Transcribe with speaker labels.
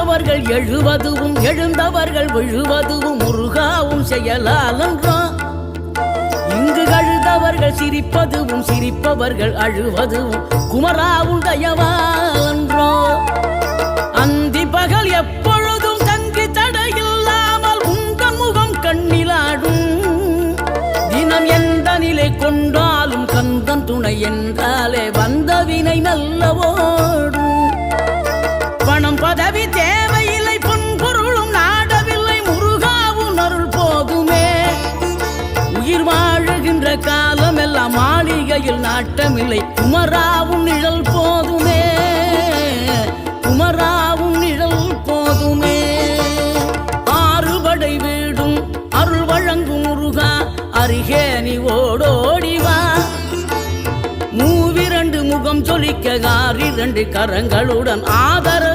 Speaker 1: விழுந்தவர்கள் எழுவதுவும் எழுந்தவர்கள் விழுவதுவும் முருகாவும் செயலாலன்றோ. இங்கு அழுதவர்கள் சிரிப்பதுவும் சிரிப்பவர்கள் அழுவதுவும் குமராவும் தயவாலன்றோ. அந்தி பகல் எப்பொழுதும் தங்கி தடையில்லாமல் உங்கள் முகம் கண்ணிலாடும். தினம் எந்த நிலை கொண்டாலும் கந்தன் துணை என்றாலே வந்த வினை நல்லவோடும். பணம் பதவி தேவையில்லை பொன்பொருளும் நாடவில்லை முருகாவும் அருள் போதுமே. உயிர் வாழுகின்ற காலம் எல்லாம் மாளிகையில் நாட்டமில்லை குமராவும் நிழல் போதுமே. குமராவும் நிழல் போதுமே. ஆறுபடை வீடும் அருள் வழங்கும் முருகா அருகே நீ ஓடோடிவா. மூவிரண்டு முகம் சொலிக்க 6 கரங்களுடன் ஆதரவு